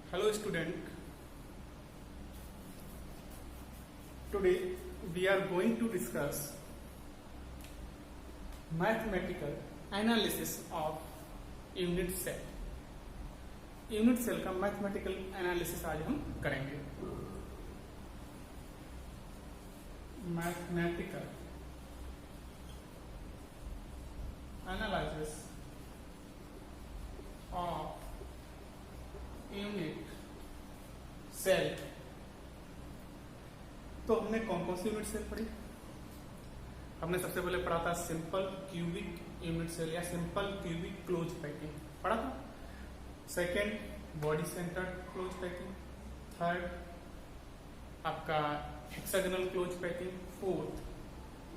Hello student, today we are going to discuss mathematical analysis of unit cell. Unit cell का mathematical analysis आज हम करेंगे. Mathematical analysis of unit cell. तो हमने कौन कौन सी यूनिट सेल पढ़ी? हमने सबसे पहले पढ़ा था सिंपल क्यूबिक यूनिट सेल या सिंपल क्यूबिक क्लोज पैकिंग पढ़ा था. Second body centred close packing. Third आपका hexagonal close packing. Fourth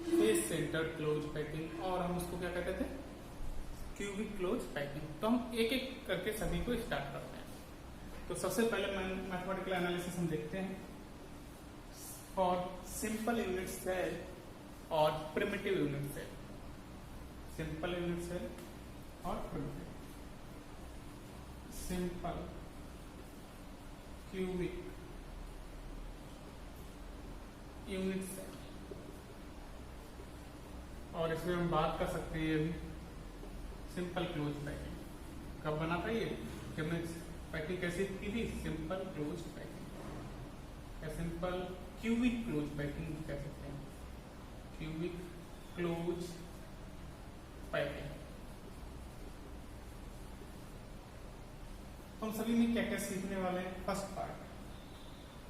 face centred close packing. और हम उसको क्या कहते थे? Cubic close packing. तो हम एक एक करके सभी को स्टार्ट करते हैं. तो सबसे पहले मैथमेटिकल एनालिसिस हम देखते हैं फॉर सिंपल यूनिट सेल और primitive unit cell. Simple unit cell और primitive. Simple cubic unit cell. और इसमें हम बात कर सकते हैं अभी सिंपल क्लोज पैकिंग. कब बना था ये? कि हमने पैकिंग कैसे की थी? सिंपल क्लोज पैकिंग या सिंपल क्यूबिक क्लोज पैकिंग कह सकते हैं. Cubic close packing. हम सभी में क्या क्या सीखने वाले हैं? फर्स्ट पार्ट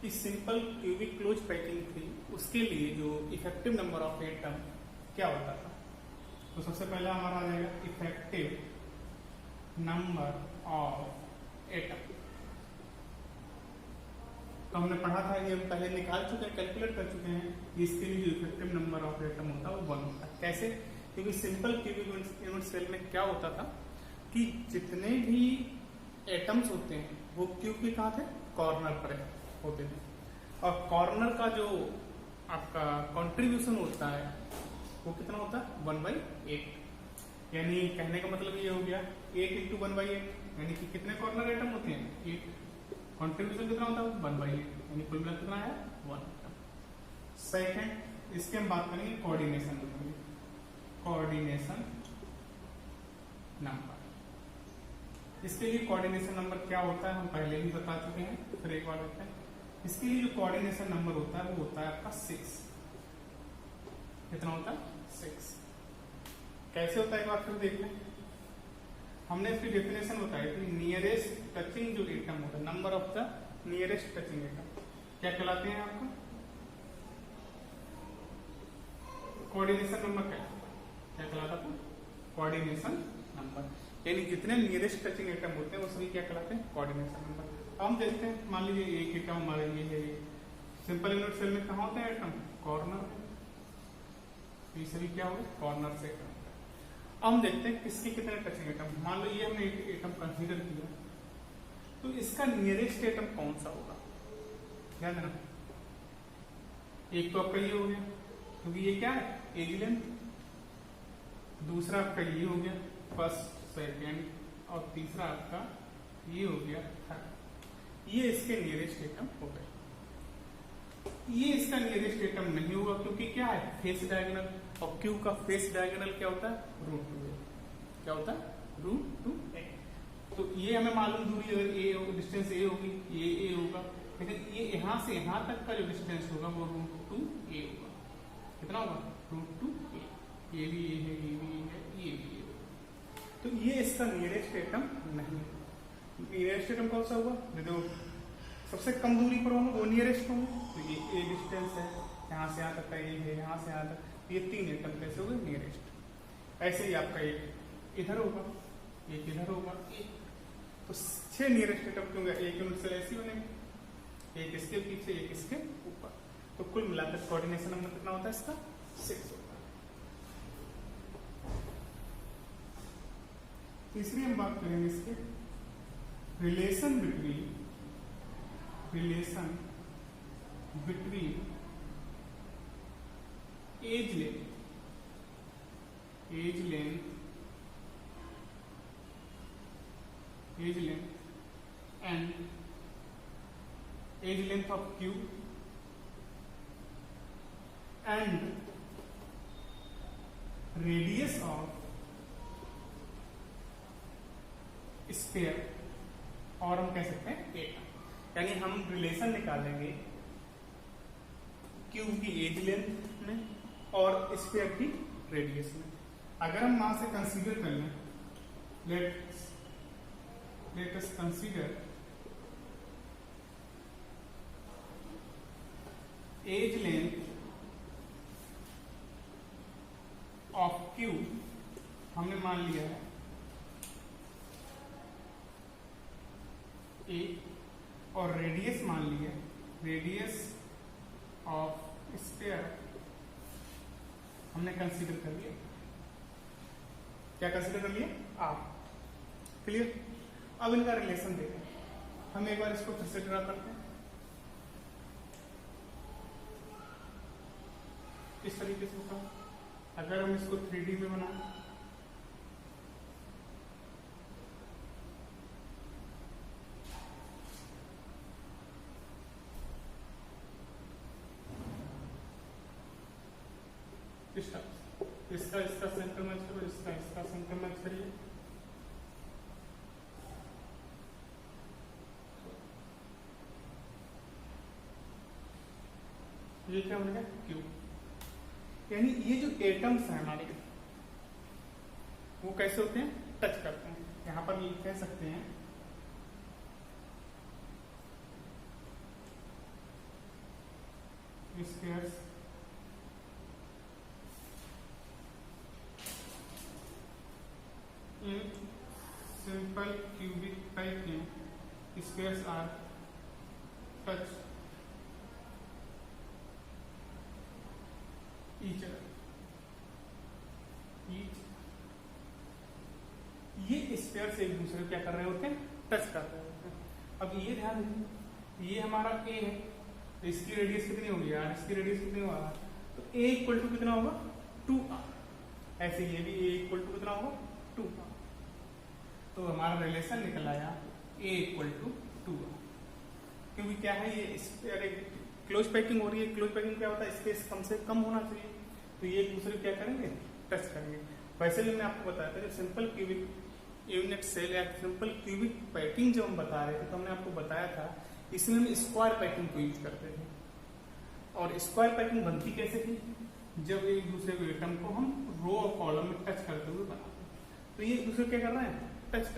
कि सिंपल क्यूबिक क्लोज पैकिंग थी, उसके लिए जो इफेक्टिव नंबर ऑफ एटम क्या होता था. तो सबसे पहला हमारा आ जाएगा इफेक्टिव नंबर ऑफ एटम. तो हमने पढ़ा था, ये हम पहले निकाल चुके हैं, कैलकुलेट कर चुके हैं कि इसके लिए जो इफेक्टिव नंबर ऑफ एटम होता है वो 1 होता है. कैसे? क्योंकि सिंपल क्यूबिक यूनिट सेल में क्या होता था कि जितने भी एटम्स होते हैं वो क्यूब के कहाँ थे? कॉर्नर पर होते थे. और कॉर्नर का जो आपका कंट्रीब्यूशन होता है वो कितना होता है? 1/8. यानी कहने का मतलब ये हो गया 8 इंटू 1/8. यानी कि कितने कॉर्नर एटम होते हैं? 8. कंट्रीब्यूशन कितना होता है? 1/8. यानी कुल मिलाकर कितना है? 1. सेकेंड इसके हम बात करेंगे कोऑर्डिनेशन नंबर. Coordination number. इसके लिए कोऑर्डिनेशन नंबर क्या होता है हम पहले ही बता चुके हैं, फिर एक बार देखते हैं. इसके लिए जो कोऑर्डिनेशन नंबर होता है वो होता है आपका 6. कितना होता है? 6. कैसे होता है एक बार फिर देख लें. हमने इसकी डेफिनेशन बताई थी. नियरेस्ट टचिंग जो एटम होता है, number of the nearest touching atom क्या कहलाते हैं आपको? कोऑर्डिनेशन नंबर क्या कहलाता था? Coordination number. यानी जितने नियरेस्ट टचिंग एटम होते हैं वो सभी क्या कहलाते हैं? Coordination number. हम देखते हैं, मान लीजिए एक एटम हमारे ये है. सिंपल यूनिट सेल में कहाँ होते हैं एटम? कॉर्नर. ये सभी क्या हो गए? कॉर्नर से एटम. अब हम देखते हैं किसके कितने टचिंग एटम. मान लो ये हमने एक एटम कंसीडर किया, तो इसका नियरेस्ट एटम कौन सा होगा? ध्यान देना. एक तो आपका ये हो गया क्योंकि ये क्या है? Edge length. दूसरा आपका ये हो गया फर्स्ट सेकेंड. और तीसरा आपका ये हो गया थर्ड. ये इसके नियरेस्ट एटम हो गए. ये इसका नियरेस्ट एटम नहीं होगा क्योंकि क्या है? Face diagonal. और क्यू का फेस डायगोनल क्या होता है? √2a. क्या होता है? √2a. तो ये हमें मालूम दूरी अगर ए हो, डिस्टेंस ए होगी, ये ए होगा. लेकिन ये यहां से यहां तक का जो डिस्टेंस होगा वो √2a होगा. कितना होगा? √2a. ये भी ये है, ये भी ये है, ये भी ये. तो ये इसका नियरेस्ट एटम नहीं. नियरेस्ट एटम कौन सा होगा? देखो सबसे कम दूरी पर होगा वो नियरेस्ट होगा. तो ये ए डिस्टेंस है, यहाँ से यहाँ तक का ये है, यहाँ से यहाँ तक. ये 3 एटम कैसे होगा? नियरेस्ट. ऐसे ही आपका एक इधर होगा, एक इधर होगा, एक. तो 6 नियरेस्ट एटम क्यों? एक यूनिट सेल ऐसी बनेगी, एक इसके पीछे एक इसके ऊपर. तो कुल मिलाकर कोऑर्डिनेशन नंबर कितना होता है इसका? 6 होता है. तीसरी हम बात करेंगे इसके relation between edge length edge length and edge length of cube and radius of sphere, और हम कह सकते हैं एटम। यानी हम रिलेशन निकालेंगे क्यूब की एज लेंथ में और स्फीयर की रेडियस में। अगर हम वहां से कंसीडर कर लें, let us consider edge length of cube, हमने मान लिया है ए, और रेडियस मान लिया, रेडियस ऑफ स्फीयर हमने कंसीडर कर लिया। क्या कंसीडर कर लिया? आर। क्लियर? अब इनका रिलेशन देखें। हम एक बार इसको फिर से ड्रा करते हैं इस तरीके से होगा। अगर हम इसको 3D में बनाएं, इसका सेंटर मैच करो, इसका सेंटर मैच करिए। ये क्या बनेगा? क्यूब। यानी ये जो एटम्स हैं हमारे, वो कैसे होते हैं? टच करते हैं। यहां पर ये कह सकते हैं spheres in simple cubic piping, spheres are touch each other. ये स्फीयर से एक दूसरे क्या कर रहे होते हैं? टच कर रहे होते हैं। अब ये ध्यान दें, ये हमारा ए है, तो इसकी रेडियस कितनी होगी यार? इसकी रेडियस कितनी होगा? तो ए इक्वल टू कितना होगा? 2r। ऐसे ये भी ए इक्वल टू कितना होगा? 2r। तो हमारा रिलेशन निकल आया a इक्वल टू 2r। क्योंकि क्या है, ये स्फीयर एक क्लोज पैकिंग हो रही है। क्लोज पैकिंग क्या होता है? स्पेस कम से कम होना चाहिए, तो ये एक दूसरे क्या करेंगे? टच करेंगे। वैसे भी मैं आपको बताया था, जब सिंपल क्यूबिक यूनिट सेल या सिंपल क्यूबिक पैकिंग जब हम बता रहे थे, तो हमने आपको बताया था इसमें हम स्क्वायर पैकिंग को यूज करते थे। और स्क्वायर पैकिंग बनती कैसे थी? जब एक दूसरे एटम को हम रो और कॉलम में टच करते हुए बनाते। तो ये एक दूसरे क्या कर रहे हैं? टच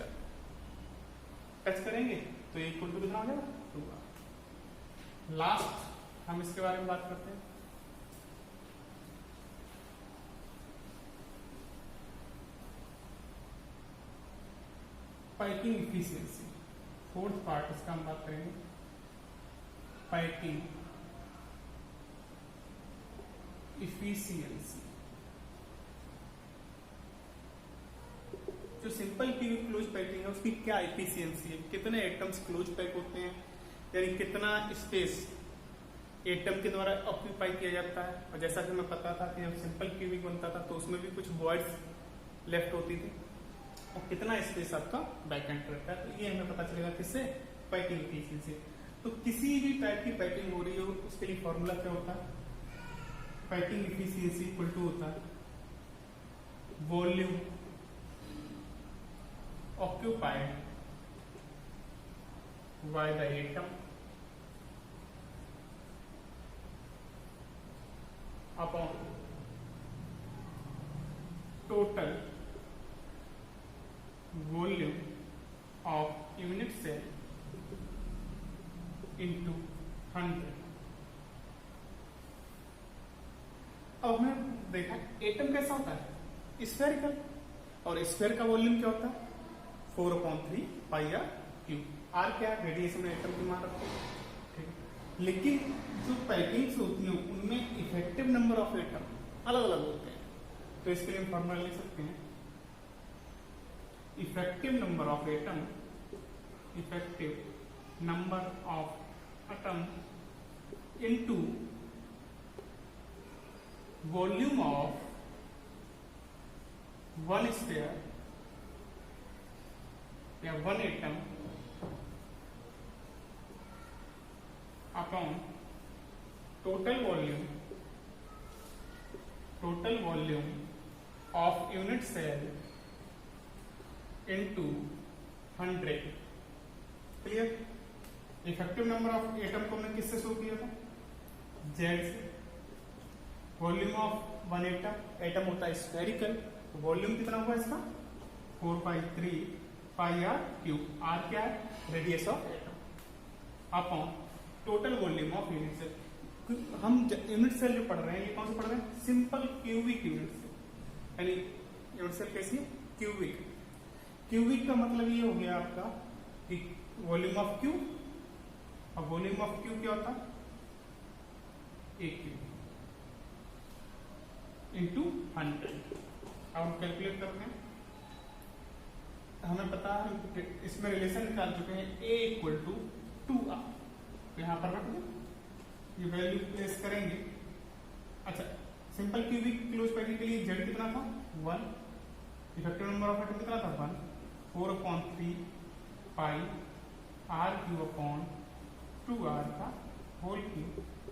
करेंगे, तो ये इक्वल टू कितना हो जाएगा? 2r। लास्ट हम इसके बारे में बात करते हैं। पाइपिंग इफिशियंसी, फोर्थ पार्ट इसका हम बात करेंगे। पाइपिंग इफिशियंसी, जो सिंपल क्लोज पैकिंग है उसकी क्या इफिशियंसी है? कितने एटम्स क्लोज पैक होते हैं, यानी कितना स्पेस एटम के द्वारा ऑक्यूपाई किया जाता है। और जैसा कि हमें पता था कि जब सिंपल क्यूबिक बनता था तो उसमें भी कुछ वॉइड्स लेफ्ट होती थी, और कितना स्पेस आपका वैकेंट रहता है। तो ये हमें पता चलेगा किससे? Packing efficiency. तो किसी भी टाइप की पैकिंग हो रही हो उसके लिए फॉर्मूला क्या होता है? पैकिंग इफिशियंसी इक्वल टू होता है volume occupied by the atom upon total volume of unit cell into 100। अब हमने देखा एटम कैसा होता है? स्फेरिकल। और स्फेयर का वॉल्यूम क्या होता है? 4/3 πr क्यूब। आर क्या? रेडिएशन में एटम की मान रखते हैं, ठीक है। लेकिन जो पैकिंग्स होती हैं उनमें इफेक्टिव नंबर ऑफ एटम अलग अलग होते हैं। तो इसके लिए हम फॉर्मूला लिख सकते हैं effective number of atom, effective number of atom into volume of one sphere या one atom upon total volume of unit cell into 100। Clear? Effective number of atom को हमने किससे शो किया था? जेड से। वॉल्यूम ऑफ वन एटम होता है spherical, volume कितना होगा इसका? 4/3 पाई आर क्यूब। आर क्या है? Radius of atom upon total volume of unit cell. हम यूनिट सेल जो पढ़ रहे हैं, ये कौन सा पढ़ रहे हैं? Simple cubic unit cell. यानी यूनिट सेल कैसी है? क्यूबिक। क्यूबिक का मतलब ये हो गया आपका कि वॉल्यूम ऑफ क्यू, और वॉल्यूम ऑफ क्यू क्या होता है? एक क्यू इंटू 100। अब हम कैलकुलेट करते हैं। हमें पता है, इसमें रिलेशन निकाल चुके हैं, A इक्वल टू 2R। यहां पर रख दें, ये वैल्यू प्लेस करेंगे। अच्छा, सिंपल क्यूबिक क्लोज पैकिंग के लिए जेड कितना था? 1। इफेक्टिव नंबर ऑफ एटम कितना था? 1। 4/3 pi are cube upon 2R का whole cube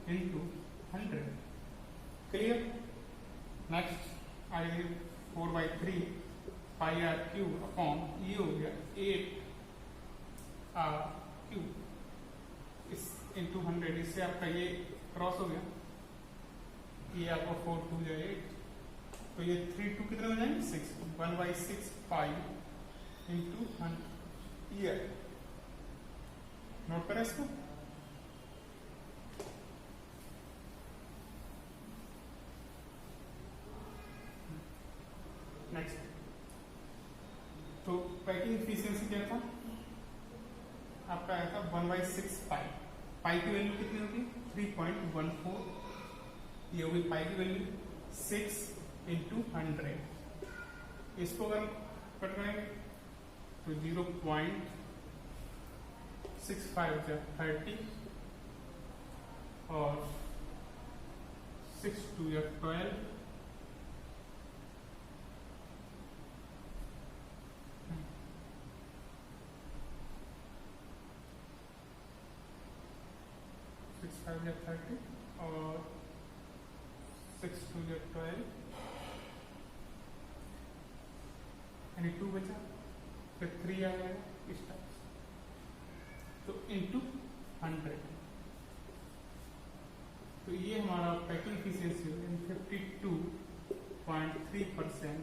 into 100। Clear? Next आइए 4/3 पाई आर क्यूब अपॉन ये हो गया 8R क्यूब इस इंटू 100। इससे आपका ये क्रॉस हो गया, ये आपका 4 2 जाए 8, तो ये 3 2 कितने हो जाएंगे? 6। 1/6 पाई इंटू 100। ये नोट करें इसको। नेक्स्ट, तो पैकिंग एफिशिएंसी क्या था आपका? आया था 1/6 पाई। पाई की वैल्यू कितनी होगी? 3.14। ये होगी पाई की वैल्यू। 6 इंटू 100, इसको अगर कट करेंगे तो 0.65 30 और 6 2 12। 5 30 और 6 2 12, यानी 2 बचा, फिर 3 आएगा इस टाइप से, तो इंटू 100। तो ये हमारा पैकिंग एफिशिएंसी 52.3%,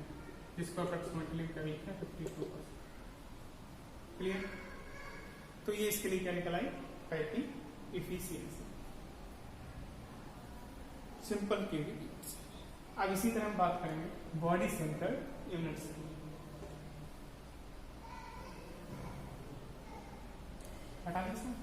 जिसको अप्रोक्सीमेटली क्या लिखते हैं? 52%। क्लियर? तो ये इसके लिए क्या निकल आई? Packing efficiency. Simple cubic. अब इसी तरह हम बात करेंगे बॉडी सेंटर यूनिट्स की। हटा दें सर।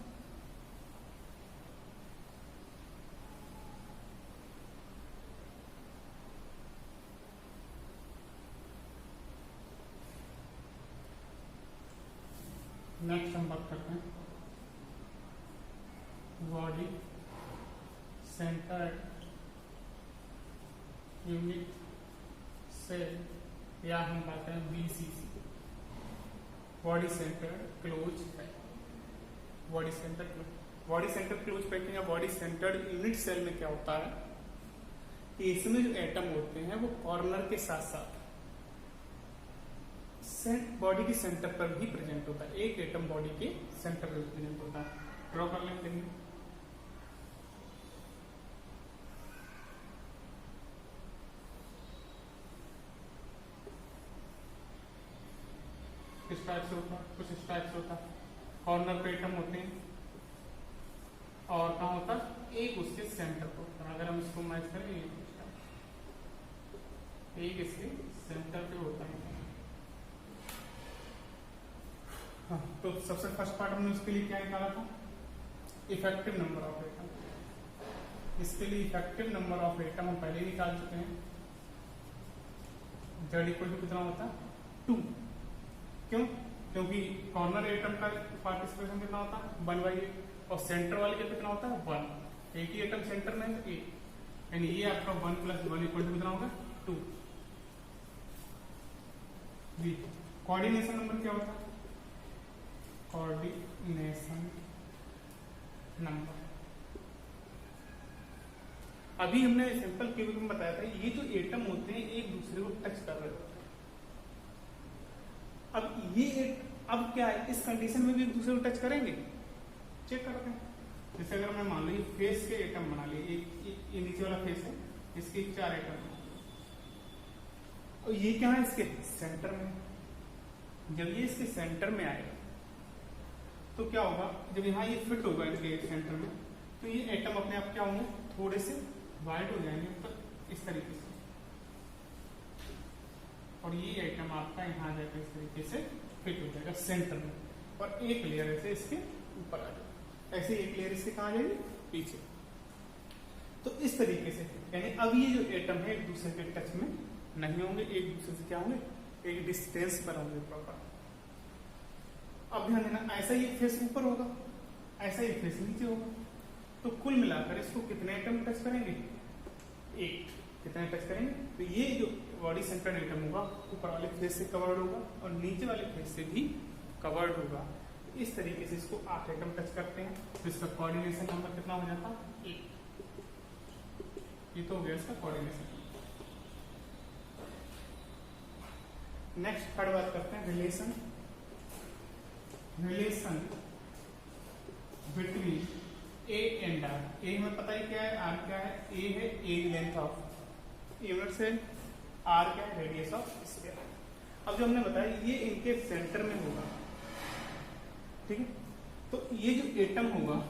नेक्स्ट हम बात करते हैं बॉडी सेंटर यूनिट सेल, या हम बात करें BCC, body centre close packing. Body centre close packing या बॉडी सेंटर यूनिट सेल में क्या होता है कि इसमें जो एटम होते हैं वो कॉर्नर के साथ साथ बॉडी के सेंटर पर भी प्रेजेंट होता है। एक एटम बॉडी के सेंटर पर प्रेजेंट होता है। ड्रॉ कर लेंगे। किस टाइप से होता है? कुछ इस टाइप से होता है। कॉर्नर पे एटम होते हैं और कहाँ होता है? एक उसके सेंटर पर होता है। अगर हम इसको मैच करें, एक इसके सेंटर पे होता है। हाँ, तो सबसे फर्स्ट पार्ट हमने उसके लिए क्या निकाला था? Effective number of atom. इसके लिए इफेक्टिव नंबर ऑफ एटम हम पहले ही निकाल चुके हैं। Z इक्वल टू कितना होता है? 2। क्यों? क्योंकि कॉर्नर एटम का पार्टिसिपेशन कितना होता है? 1/8, और सेंटर वाले का कितना होता है? 1। एक ही एटम सेंटर में है, 1, यानी ये आपका 1 + 1 इक्वल टू कितना होगा? 2। कोऑर्डिनेशन नंबर क्या होता है? कोऑर्डिनेशन नंबर अभी हमने सिंपल क्यूबिक में बताया था, ये जो एटम होते हैं एक दूसरे को टच कर रहे होते हैं। अब क्या है, इस कंडीशन में भी एक दूसरे को टच करेंगे, चेक करते हैं। जैसे अगर मैं मान लो ये फेस के एटम बना लिए, ये नीचे वाला फेस है, इसके 4 एटम और ये क्या है इसके सेंटर में। जब ये इसके सेंटर में आएगा तो क्या होगा, जब यहाँ ये फिट होगा इनके सेंटर में, तो ये एटम अपने आप क्या होंगे, थोड़े से वाइड हो जाएंगे, तो इस तरीके से, और ये एटम आपका यहाँ जाकर इस तरीके से फिट हो जाएगा सेंटर में, और एक लेयर ऐसे इसके ऊपर आ जाएगा, ऐसे एक लेयर इसके कहाँ आ जाएगी, पीछे। तो इस तरीके से यानी अब ये जो एटम है एक दूसरे के टच में नहीं होंगे, एक दूसरे से क्या होंगे, एक डिस्टेंस पर होंगे प्रॉपर। अब ध्यान देना, ऐसा ये फेस ऊपर होगा, ऐसा ये फेस नीचे होगा, तो कुल मिलाकर इसको कितने एटम टच करेंगे, 8। कितने टच करेंगे, तो ये जो बॉडी सेंटर्ड एटम होगा ऊपर वाले फेस से कवर्ड होगा और नीचे वाले फेस से भी कवर्ड होगा। इस तरीके से इसको 8 एटम टच करते हैं, तो इसका कोऑर्डिनेशन नंबर कितना हो जाता है, 8। ये तो हो गया इसका कोऑर्डिनेशन। नेक्स्ट थर्ड बात करते हैं relation between A and R. A हमें पता ही क्या है, आर क्या है, ए है edge length of unit cell, R क्या है, रेडियस ऑफ स्फीयर। अब जो हमने बताया ये इनके सेंटर में होगा, ठीक है, तो ये जो एटम होगा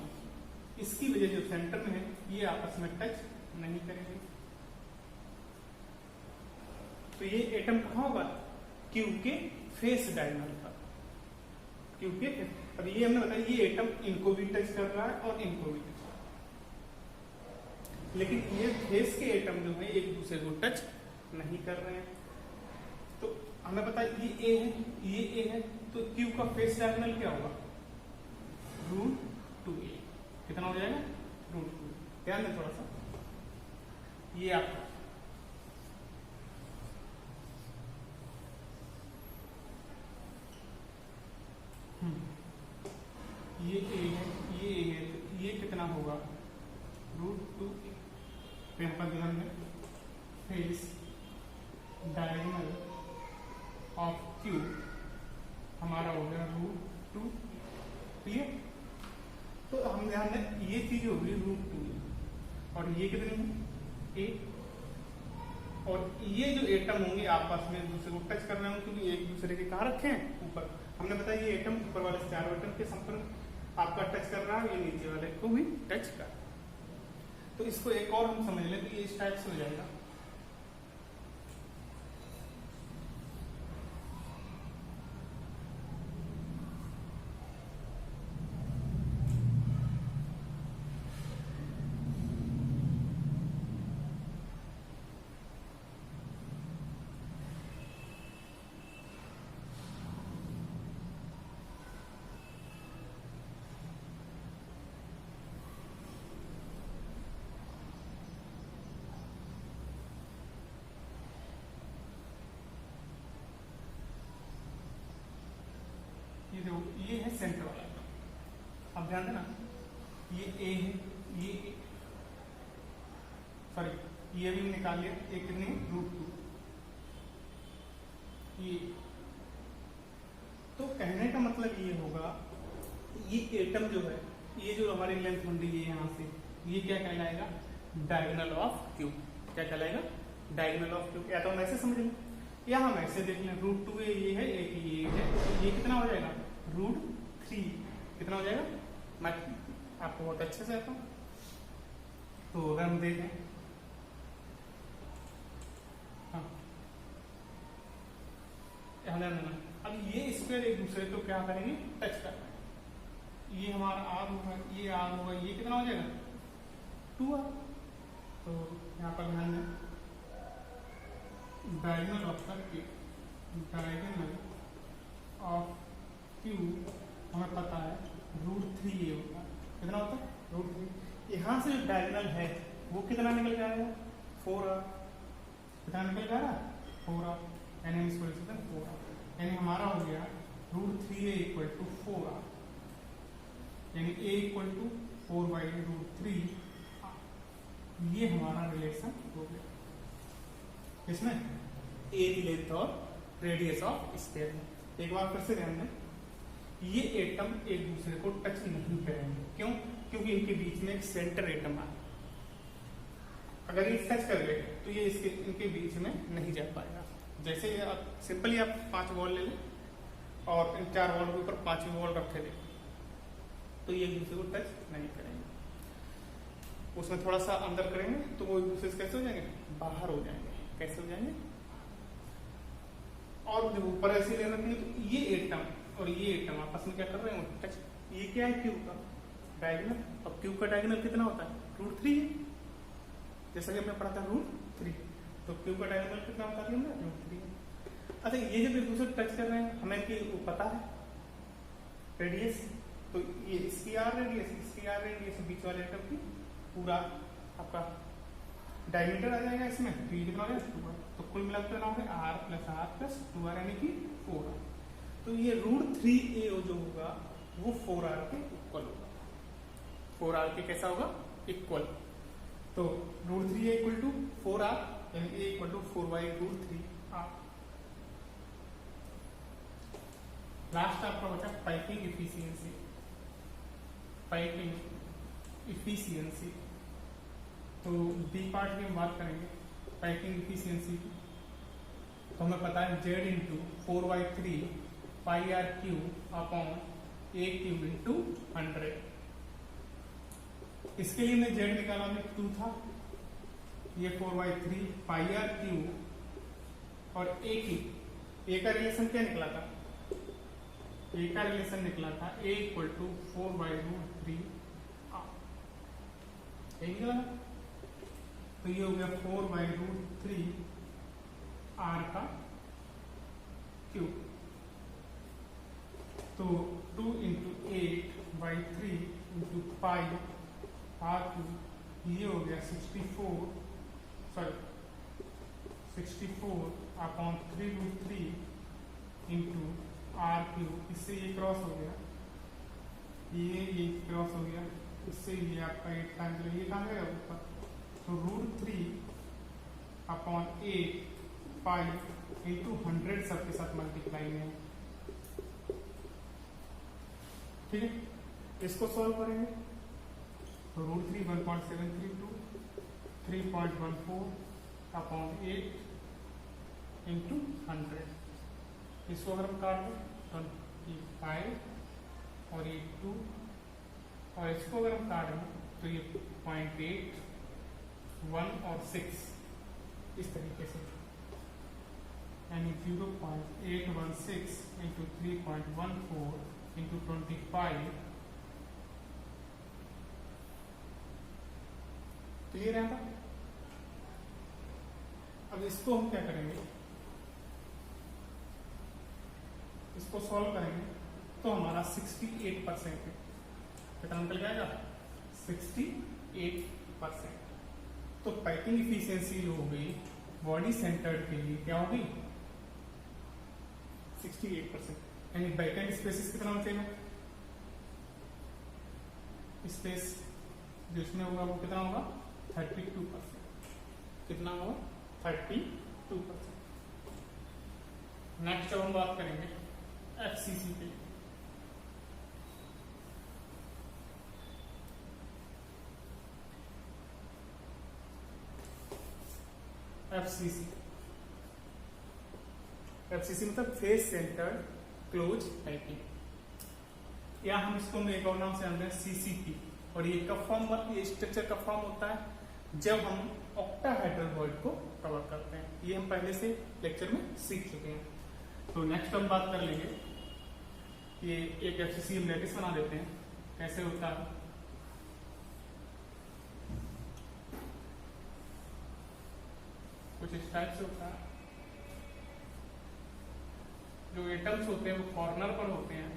इसकी वजह जो सेंटर में है ये आपस में टच नहीं करेंगे, तो ये एटम कहाँ होगा, क्यू के फेस डायगोनल पर, क्यू के। अब ये हमने बताया ये एटम इनको भी टच कर रहा है और इनको भी टच कर रहा है, लेकिन ये फेस के एटम जो है एक दूसरे को टच नहीं कर रहे हैं। तो हमें पता है ये ए है, ये ए है, तो क्यू का फेस डायगोनल क्या होगा, √2a। कितना हो जाएगा, √2। ध्यान दें थोड़ा सा, ये आपका ये ए है, ये ए है, तो ये कितना होगा, √2a। फिर पर ध्यान दें, फेस डायगोनल ऑफ क्यू हमारा हो गया √2, क्लियर। तो हम ध्यान दें ये चीज होगी √2 और ये कितनी है, 8। और ये जो एटम होंगे आपस में एक दूसरे को टच कर रहे होंगे, क्योंकि एक दूसरे के कहाँ रखे हैं, ऊपर। हमने बताया ये एटम ऊपर वाले 4 एटम के संपर्क आपका टच कर रहा है, ये नीचे वाले को भी टच कर। तो इसको एक और हम समझ लें तो ये इस टाइप से हो जाएगा, ये है सेंटर वाला। अब ध्यान देना ये ए है, ये सॉरी ये भी निकाल लिया, ये कितनी है, √2 ये। तो कहने का मतलब ये होगा ये एटम जो है, ये जो हमारी लेंथ बन रही है यहाँ से, ये क्या कहलाएगा, डायगोनल ऑफ क्यू। क्या कहलाएगा, डायगोनल ऑफ क्यू। या तो हम ऐसे समझ लें या हम ऐसे देख लें, √2a ये है, एक ये है, ये कितना हो जाएगा, √3। कितना हो जाएगा, मैं आपको बहुत अच्छे से आता हूँ। तो अगर हम देखें, हाँ अब ये स्क्वायर एक दूसरे को क्या करेंगे, टच कर रहे हैं। ये हमारा आर होगा, ये आर होगा, ये कितना हो जाएगा, 2r। तो यहाँ पर ध्यान दें, diagonal of Q, diagonal of Q हमें पता है √3a होता है। कितना होता है, √3। यहाँ से जो डायगोनल है वो कितना निकल जाएगा, 4r। कितना निकल जाएगा, 4r, यानी इसको लिख सकते हैं 4r। यानी हमारा हो गया √3a = 4r, यानी a = 4/√3। ये हमारा रिलेशन हो गया इसमें ए की लेंथ और रेडियस ऑफ स्फीयर में। एक बार फिर से ध्यान दें, ये एटम एक दूसरे को टच नहीं करेंगे। क्यों? क्योंकि इनके बीच में एक सेंटर एटम है। अगर ये टच कर गए तो ये इनके बीच में नहीं जा पाएगा। जैसे आप सिंपली आप 5 बॉल ले लें और इन 4 बॉल के ऊपर 5वीं बॉल रखे दें तो ये एक दूसरे को टच नहीं करेंगे। उसमें थोड़ा सा अंदर करेंगे तो वो एक दूसरे से कैसे हो जाएंगे? बाहर हो जाएंगे। कैसे हो जाएंगे? और जब ऊपर ऐसे ले रखेंगे तो ये एटम और ये एटम आपस में क्या कर रहे हैं? टच। ये क्या है? क्यूब का डायगोनल। अब क्यूब का डायगोनल कितना होता है? √3 है। जैसा कि हमने पढ़ा था √3, तो क्यूब का डायगोनल कितना होता है हमने? √3। अच्छा, ये जब एक दूसरे टच कर रहे हैं हमें कि वो पता है रेडियस, तो ये इसकी आर रेडियस, इसकी आर रेडियस, बीच वाले एटम की पूरा आपका डायमीटर आ जाएगा इसमें। तो ये कितना हो जाएगा? 2r। तो कुल मिलाकर कितना हो गया? r+r+2r यानी कि 4r। तो ये √3a जो होगा वो 4r के इक्वल होगा। 4r के कैसा होगा? इक्वल। तो √3a इक्वल टू 4r यानी a equal to 4/√3r। Last आपका बचा पाइपिंग इफिशियंसी। पाइपिंग इफिशियंसी तो बी पार्ट में हम बात करेंगे पाइपिंग इफिशियंसी की। तो हमें पता है Z into 4/3 πr³ upon a³ into 100। इसके लिए मैं Z निकाला में 2 था, ये 4/3 πr³ और a का रिलेशन क्या निकला था? a का रिलेशन निकला था a इक्वल टू 4/√3r। निकला तो ये हो गया 4/√3r का क्यूब। तो 2 इंटू 8/3 इंटू πr³, ये हो गया 64 अपॉन 3√3 इंटू r³। इससे ये क्रॉस हो गया, ये क्रॉस हो गया, इससे ये आपका 8 टाइम ये कहाँ गया ऊपर। तो √3 अपॉन 8 π इंटू 100 सबके साथ मल्टीप्लाई है। ठीक है, इसको सॉल्व करेंगे तो √3 1.732 3.14 अपॉन 8 इंटू 100। इसको अगर हम काट दें 25 और ये 2 और इसको अगर हम काट दें तो ये 0.8 1 और 6 इस तरीके से, यानी 0.816 इंटू 3.14 इंटू 25। क्लियर है? अब इसको हम क्या करेंगे, इसको सॉल्व करेंगे तो हमारा 68% है। कितना निकल जाएगा? 68%। तो पाइपिंग इफिशियंसी जो हो गई बॉडी सेंटर्ड के लिए क्या होगी? 68%। यानी बैकेंड स्पेसिस कितना बचेगा? स्पेस जो इसमें होगा वो कितना होगा? 32%। कितना होगा? 32%। नेक्स्ट अब हम बात करेंगे FCC के लिए। FCC मतलब फेस सेंटर्ड क्लोज पाइपिंग, या हम इसको एक और नाम से जानते हैं CCP। और ये कब फॉर्म, ये स्ट्रक्चर कब फॉर्म होता है? जब हम ऑक्टाहेड्रल वॉइड को कवर करते हैं। ये हम पहले से लेक्चर में सीख चुके हैं। तो नेक्स्ट हम बात कर लेंगे, ये एक FCC हम लैटिस बना देते हैं। कैसे होता है? कुछ इस टाइप से होता है। जो एटम्स होते हैं वो कॉर्नर पर होते हैं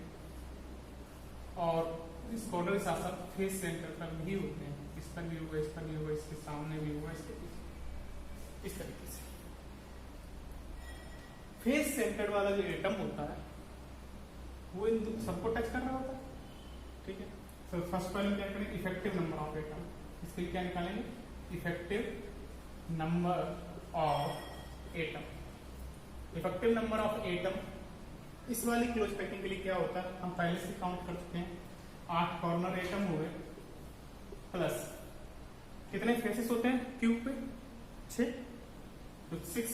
और इस कॉर्नर के साथ साथ फेस सेंटर पर भी होते हैं। इस पर भी होगा, इस पर भी होगा, इसके सामने भी होगा, इसके पीछे, इस तरीके से। फेस सेंटर्ड वाला जो एटम होता है वो इन सबको टच कर रहा होता है। ठीक है, तो फर्स्ट पहले क्या करें? Effective number of atom. इसके लिए क्या निकालेंगे? Effective number of atom. Effective number of atom, इस वाली क्लोज पैकिंग के लिए क्या होता है, हम पहले से काउंट कर चुके हैं, 8 कॉर्नर एटम हुए प्लस कितने फेसेस होते हैं क्यूब पे, 6, तो 6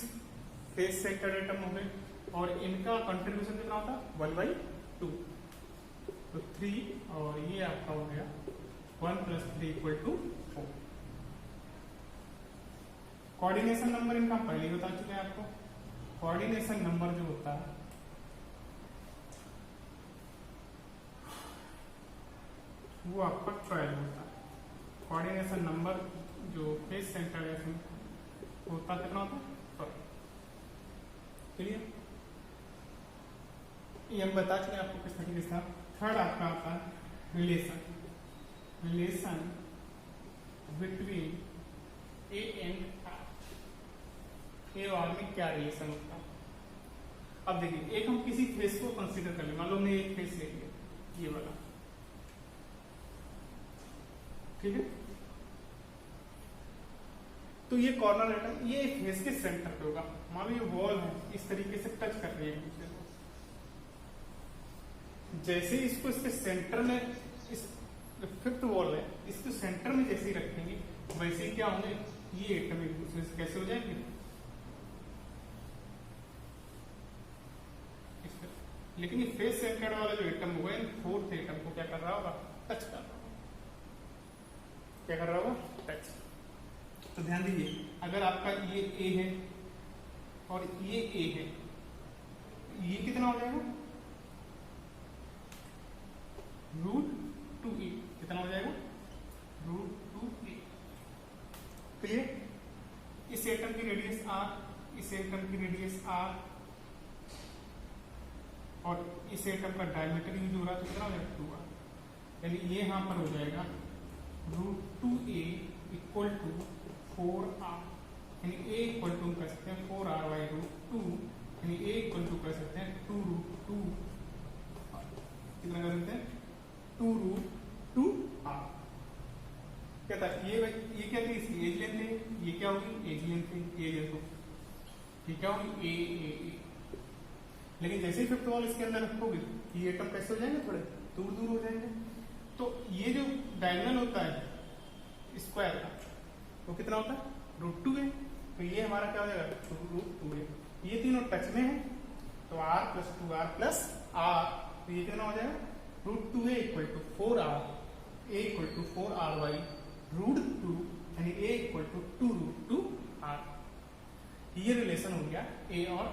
फेस सेंटर्ड एटम हो गए और इनका कंट्रीब्यूशन कितना होता है 1/2, तो 3 और ये आपका हो गया 1 + 3 = 4। कोऑर्डिनेशन नंबर इनका हम पहले ही बता चुके हैं आपको। कोऑर्डिनेशन नंबर जो होता है वो आपका 12 होता है। कोऑर्डिनेशन नंबर जो फेस सेंटर होता कितना होता है 12। क्लियर, ये हम बता चुके आपको किस तरीके से। थर्ड आपका आता है relation between A and R. A और में क्या रिलेशन होता है, अब देखिए एक हम किसी फेस को कंसीडर कर ले, मान लो हमने एक फेस ले लिया ये वाला, ठीक है, तो ये कॉर्नर एटम ये फेस के सेंटर पे होगा। मान लो ये वॉल है, इस तरीके से टच कर रही है एक दूसरे को, जैसे इसको इसके सेंटर में, इस फिफ्थ वॉल है इसको सेंटर में जैसे ही रखेंगे वैसे ही क्या होंगे, ये एटम एक दूसरे से कैसे हो जाएंगे, लेकिन ये फेस सेंटर्ड वाला जो एटम होगा इन फोर्थ एटम को क्या कर रहा होगा, टच कर रहा होगा। क्या कर रहा होगा, टच। तो ध्यान दीजिए, अगर आपका ये ए है और ये ए है, ये कितना हो जाएगा √2a, कितना हो जाएगा √2a। क्लियर, इस एटम की रेडियस r, इस एटम की रेडियस r और इस एटम का डायमीटर यूज हो रहा है तो कितना हो जाएगा 2r, यानी ये यहां पर हो जाएगा √2a = 4r, यानी a इक्वल टू कर सकते हैं 4r/√2, यानी a इक्वल टू कर सकते हैं 2√2, कितना कर सकते हैं 2√2r। कहता है ये क्या थी, इसकी एज लेंथ है, ये क्या होगी एज लेंथ है, ये देखो ये क्या होगी ए। लेकिन जैसे ही फिफ्थ वॉल इसके अंदर रखोगे ये एटम कैसे हो जाएंगे, थोड़े दूर दूर हो जाएंगे। तो ये जो डायगोनल होता है स्क्वायर का वो कितना होता है √2 है, तो ये हमारा क्या हो जाएगा √2 है। ये तीनों टच में है तो r + 2r + r, तो ये कितना हो जाएगा √2a = 4r, a = 4r/√2, यानी a = 2√2r। ये रिलेशन हो गया a और r।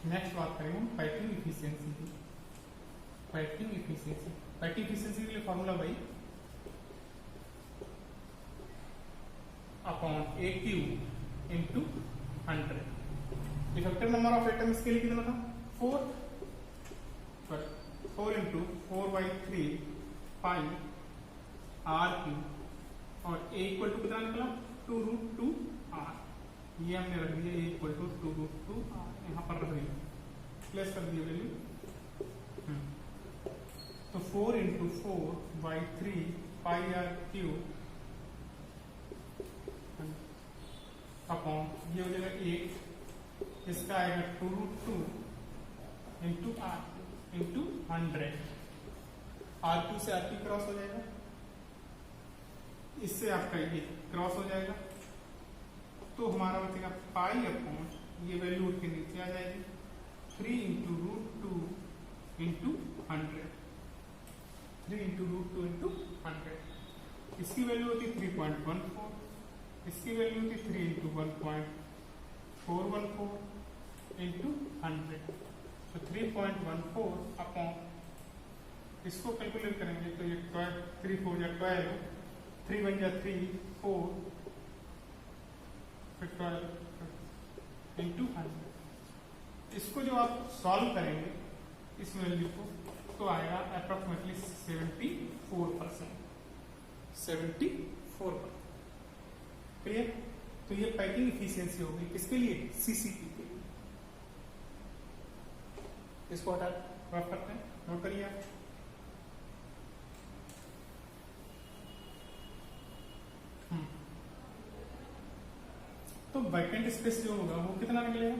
नेक्स्ट बात करेंगे हम पैकिंग इफिशियंसी की। पैकिंग इफिशियंसी के लिए फॉर्मूला भाई upon AQ × 100। Effective number of atom इसके लिए कितना था 4 × 4/3 पाई r³ और a = कितना निकला 2√2r। ये हमने रख दिया a = 2√2r, यहाँ पर रख दिया, प्लस कर दिया वैल्यू। तो 4 × 4/3 पाई r³ अपॉन ये हो जाएगा 8, इसका आएगा 2√2 × r × 100। r2 से r3 क्रॉस हो जाएगा, इससे आपका ये क्रॉस हो जाएगा, तो हमारा बचेगा पाई अपॉन ये वैल्यू उठ के नीचे आ जाएगी 3 × √2 × 100, 3 × √2 × 100। इसकी वैल्यू होती 3.14, इसकी वैल्यू होती 3 × 1.414 × 100, तो 3.14 अपॉन, इसको कैलकुलेट करेंगे तो ये 3 4 या 12, 3 1 या 3 4 फिर 12 × 100। इसको जो आप सॉल्व करेंगे इस वैल्यू को तो आएगा अप्रोक्सीमेटली 74%। क्लियर, तो ये पैकिंग इफिशियंसी होगी किसके लिए, CCP के लिए। इसको हटा रफ करते हैं, नोट करिए आप। तो वैकेंट स्पेस जो होगा वो कितना निकलेगा,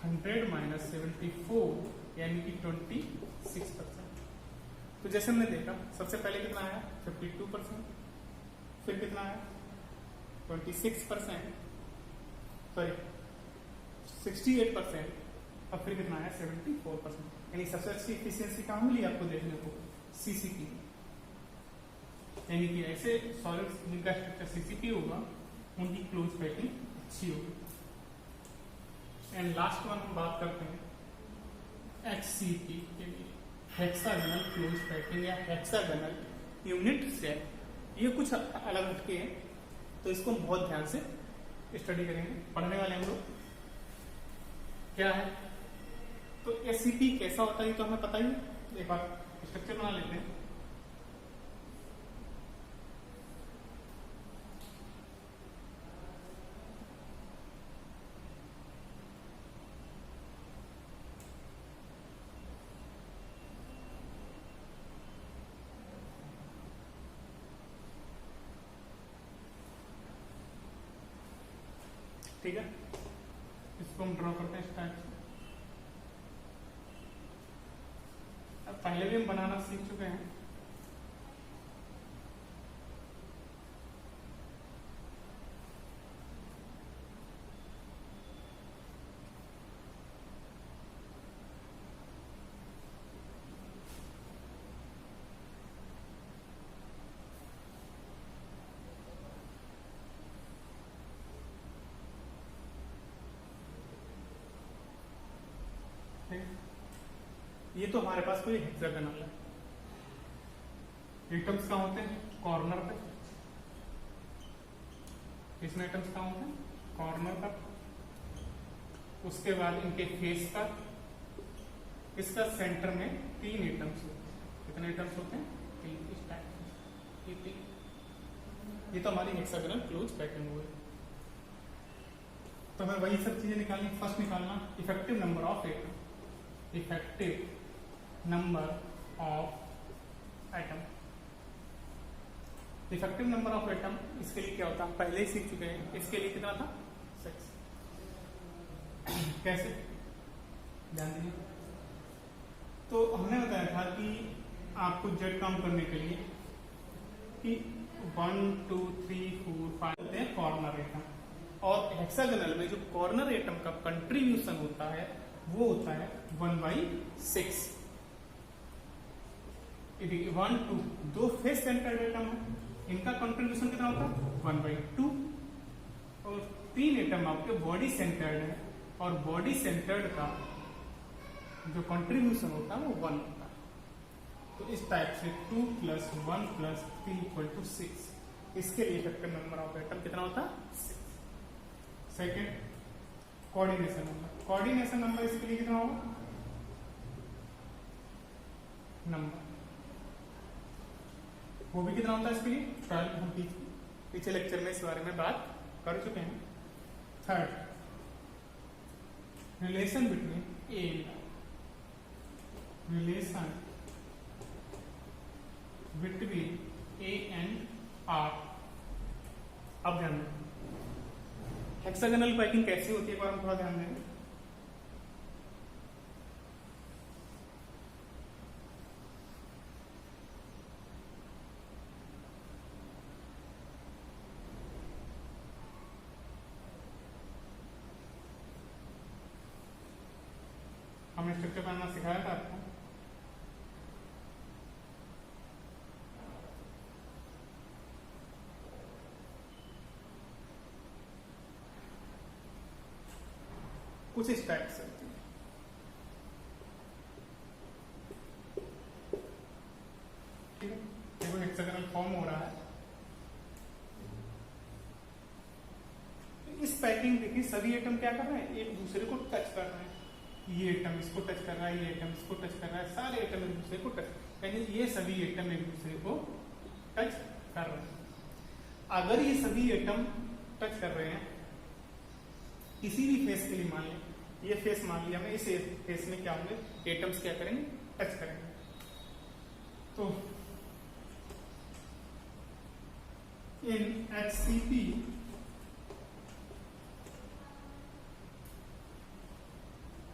100 माइनस 74 यानी कि 26%। तो जैसे हमने देखा सबसे पहले कितना आया 52%, फिर कितना आया 26%, सॉरी 68%, अब फिर कितना आया 74%। यानी सबसे अच्छी एफिशिएंसी कहाँ मिली आपको देखने को, सीसीपी। यानी कि ऐसे सॉलिड्स जिनका स्ट्रक्चर सीसीपी होगा उनकी क्लोज पैकिंग अच्छी होगी। एंड लास्ट वन हम बात करते हैं एचसीपी के लिए, हेक्सागोनल क्लोज पैकिंग या हेक्सागोनल यूनिट सेल। ये कुछ अलग हटके हैं, तो इसको हम बहुत ध्यान से स्टडी करेंगे, पढ़ने वाले हम लोग। क्या है तो एचसीपी कैसा होता है ये तो हमें पता ही है। एक बार स्ट्रक्चर बना लेते हैं। ठीक है, इसको हम ड्रॉ करते हैं इस टाइप से। अब पहले भी हम बनाना सीख चुके हैं। ये तो हमारे पास कोई हेक्सागोनल है। एटम्स कहाँ होते हैं, कॉर्नर पे। इसमें एटम्स कहाँ होते हैं, कॉर्नर पर। उसके बाद इनके फेस पर, इसका सेंटर में 3 एटम्स होते हैं। कितने एटम्स होते हैं, 3। इस टाइप ये 3। ये तो हमारी हेक्सागोनल क्लोज पैकिंग हुई। तो हमें वही सब चीजें निकालनी। फर्स्ट निकालना effective number of atom, effective number of atom. Effective number of atom इसके लिए क्या होता है पहले ही सीख चुके हैं। इसके लिए कितना था 6। कैसे ध्यान दीजिए। तो हमने बताया था कि आपको जेड काउंट करने के लिए कि 1 2 3 4 5 होते हैं कॉर्नर एटम, और हेक्सागोनल में जो कॉर्नर एटम का कंट्रीब्यूशन होता है वो होता है 1/6। 1 2 दो फेस सेंटर्ड एटम है, इनका कंट्रीब्यूशन कितना होता है 1/2, और 3 एटम आपके बॉडी सेंटर्ड है, और बॉडी सेंटर्ड का जो कंट्रीब्यूशन होता है वो 1 होता है। तो इस टाइप से 2 + 1 + 3 = 6। इसके लिए इफेक्टिव नंबर ऑफ एटम कितना होता है 6। Second coordination number. Coordination number इसके लिए कितना होगा, नंबर वो भी कितना होता है इसके लिए 12। हम पीछे लेक्चर में इस बारे में बात कर चुके हैं। Third relation between A, relation between A and R. अब ध्यान दें हेक्सागोनल पैकिंग कैसी होती है, एक बार हम थोड़ा ध्यान देंगे। हमने स्ट्रक्चर बनाना सिखाया था आपको। कुछ इस टाइप से होती है। ठीक है, देखो हेक्सागोनल फॉर्म हो रहा है। इस पैकिंग देखिए सभी एटम क्या कर रहे हैं, एक दूसरे को टच कर रहे हैं। ये एटम इसको टच कर रहा है, ये एटम इसको टच कर रहा है, सारे एटम एक दूसरे को टच, यानी ये सभी एटम एक दूसरे को टच कर रहे हैं। अगर ये सभी एटम टच कर रहे हैं किसी भी फेस के लिए, मान लिया ये फेस मान लिया, मैं इस फेस में क्या होंगे एटम्स क्या करेंगे, टच करेंगे। तो in HCP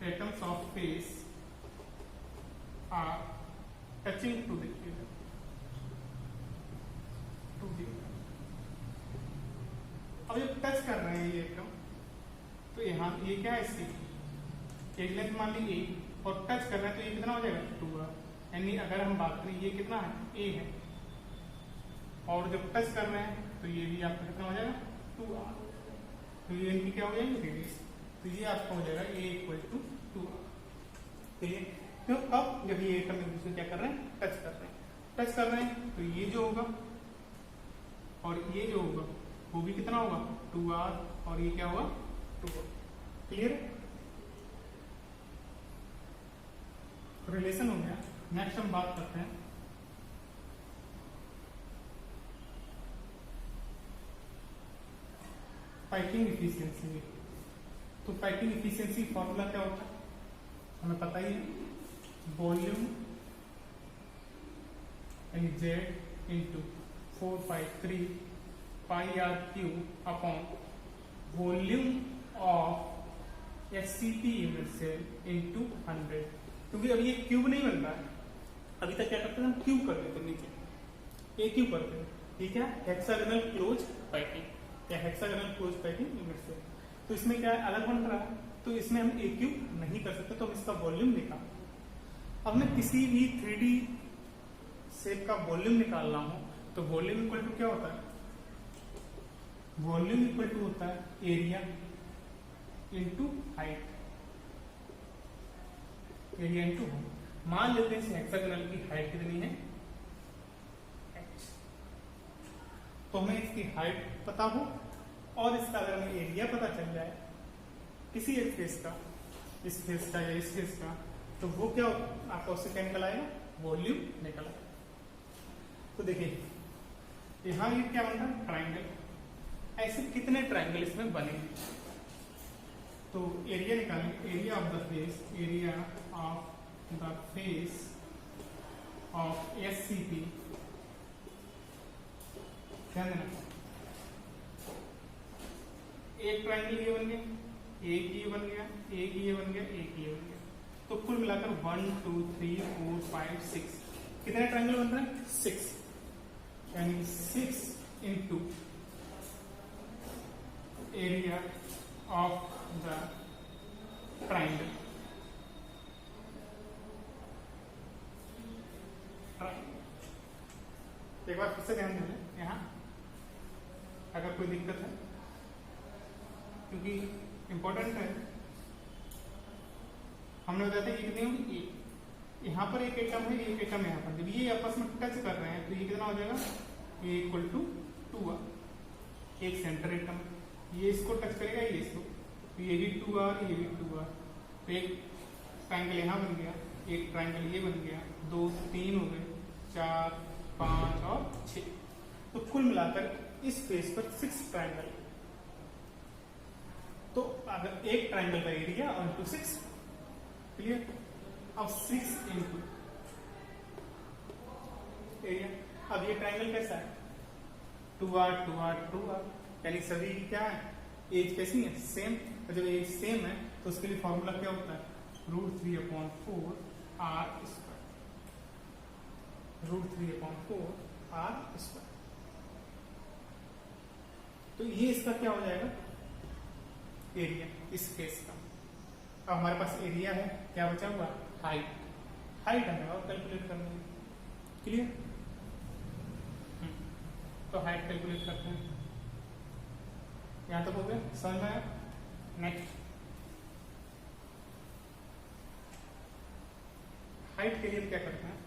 atoms of phase are touching to the अब जब टच कर रहे हैं ये एटम, तो यहाँ ये क्या है इसकी एक लेंथ मान ली ए, और टच कर रहे हैं तो ये कितना हो जाएगा 2r, यानी अगर हम बात करें ये कितना है a है, और जब टच कर रहे हैं तो ये भी आपका कितना हो जाएगा 2r, तो ये इनकी क्या हो जाएगी रेडियस, तो ये आपका हो जाएगा a इक्वल टू 2r। ठीक है, तो अब जब ये एटम एक दूसरे क्या कर रहे हैं टच कर रहे हैं, टच कर रहे हैं तो ये जो होगा और ये जो होगा वो भी कितना होगा 2r, और ये क्या होगा 2r। क्लियर है, रिलेशन हो गया। नेक्स्ट हम बात करते हैं पाइपिंग इफिशियंसी। तो पाइपिंग इफिशियंसी फॉर्मूला क्या होता है हमें पता ही है, वॉल्यूम यानी Z into 453 pi R cube upon volume of SCP unit cell into 100। क्योंकि अभी ये क्यूब नहीं बन रहा है, अभी तक क्या करते थे हम क्यूब कर देते नीचे, ये क्यूब करते हैं, ठीक है, हेक्सागोनल क्लोज पाइपिंग या hexagonal close piping unit cell. तो इसमें क्या है अलग बन रहा है, तो इसमें हम ए क्यूब नहीं कर सकते, तो हम इसका वॉल्यूम निकाल। अब मैं किसी भी 3D शेप का वॉल्यूम निकालना हो तो वॉल्यूम इक्वल टू क्या होता है, वॉल्यूम इक्वल टू होता है area into height, area into height. मान लेते हैं हेक्सागोनल की हाइट कितनी है h, तो हमें इसकी हाइट पता हो और इसका अगर हमें एरिया पता चल जाए किसी एक फेस का, इस फेस का या इस फेस का, तो वो क्या आपका उससे क्या निकल आएगा वॉल्यूम निकल आएगा। तो देखिए यहां ये क्या बन रहा है ट्राइंगल, ऐसे कितने ट्राइंगल इसमें बने। तो एरिया निकालेंगे, area of the face, area of the face of SCP, ध्यान देना एक ट्राइंगल ये बन गया, एक ये बन गया, एक ये बन गया, एक ये बन गया, तो कुल मिलाकर 1 2 3 4 5 6 कितने ट्राइंगल बन रहे हैं 6, यानी 6 into area of the triangle. एक बार फिर से ध्यान दें यहाँ अगर कोई दिक्कत है, क्योंकि इंपॉर्टेंट है, हमने बताया था ये कितनी होगी, यहाँ पर एक एटम है, एक एटम यहाँ पर, जब ये आपस में टच कर रहे हैं तो ये कितना हो जाएगा ये इक्वल टू 2r, एक सेंटर एटम, ये इसको टच करेगा ये इसको, तो ये भी 2r, ये भी 2r, तो एक ट्राइंगल यहाँ बन गया, एक ट्राइंगल ये बन गया, 2 3 हो गए, 4 5 और 6, तो कुल मिलाकर इस फेस पर 6 ट्राइंगल। तो अगर एक ट्राइंगल का एरिया और इंटू 6, क्लियर। अब 6 इंटू एरिया, अब ये ट्राइंगल कैसा है 2r 2r 2r, यानी सभी की क्या है एज कैसी है सेम, और जब एज सेम है तो उसके लिए फॉर्मूला क्या होता है √3/4 r स्क्वायर, √3/4 r स्क्वायर। तो ये इसका क्या हो जाएगा एरिया इस फेस का। अब हमारे पास एरिया है, क्या बचा हुआ हाइट, हाइट हमें और कैलकुलेट करनी है, क्लियर। तो हाइट कैलकुलेट करते हैं, यहां तक हो गया समझ में आया। नेक्स्ट हाइट के लिए क्या करते हैं,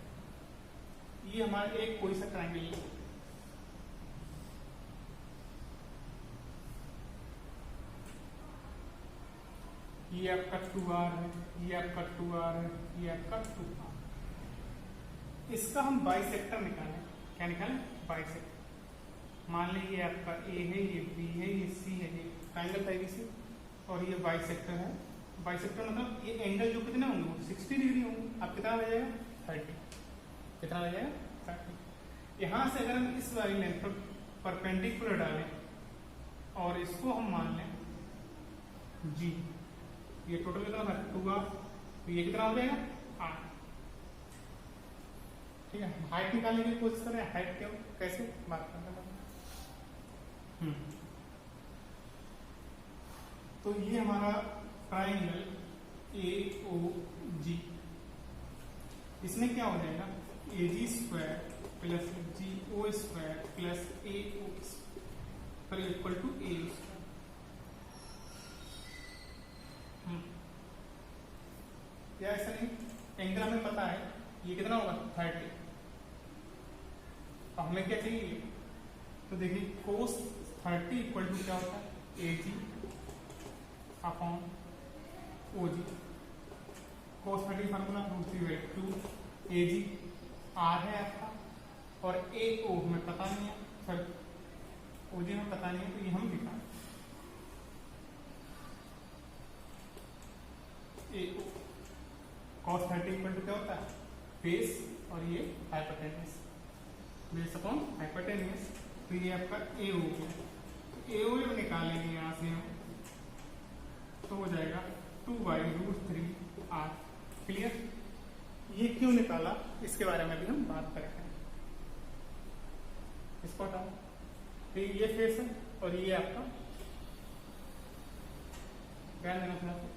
ये हमारा एक कोई सा ट्राइंगल है, ये आपका 2r है, ये आपका 2r है, ये आपका 2r, इसका हम बाइसेक्टर निकालें, क्या निकालें बाइसेक्टर। मान लीजिए ये आपका A है, ये B है, ये C है, ये ट्राइंगल था ABC, और ये बाइसेक्टर है। बाइसेक्टर मतलब ये एंगल जो कितने होंगे 60 डिग्री होंगे, आप कितना आ जाएगा 30, कितना आ जाएगा 30। यहां से अगर हम इस वाली लेंथ पर परपेंडिकुलर डालें और इसको हम मान लें जी। ये टोटल कितना था 2r, तो ये कितना हो जाएगा 8। ठीक है, हाइट निकालने की कोशिश करें। हाइट क्यों कैसे बात करते हैं। तो ये हमारा ट्राइंगल AOG, इसमें क्या हो जाएगा AG square plus GO square plus AO square equal to A square. या ऐसा नहीं, एंगल हमें पता है ये कितना होगा 30। अब हमें क्या चाहिए, तो देखिए कोस 30 इक्वल टू क्या होता है AG अपॉन OG। कोस 30 फार्मूला √3/2 AG R है आपका और AO हमें पता नहीं है, सर OG हमें पता नहीं है, तो ये हम लिखा AO। cos 30 इक्वल टू क्या होता है बेस और ये हाइपोटेन्यूस, बेस अपॉन हाइपोटेन्यूस। तो ये आपका AO है, AO जब निकालेंगे यहाँ से हम तो हो जाएगा 2/√3r। क्लियर। ये क्यों निकाला इसके बारे में भी हम बात करेंगे। इसको हटाओ, तो ये फेस है और ये आपका ध्यान देना थोड़ा सा।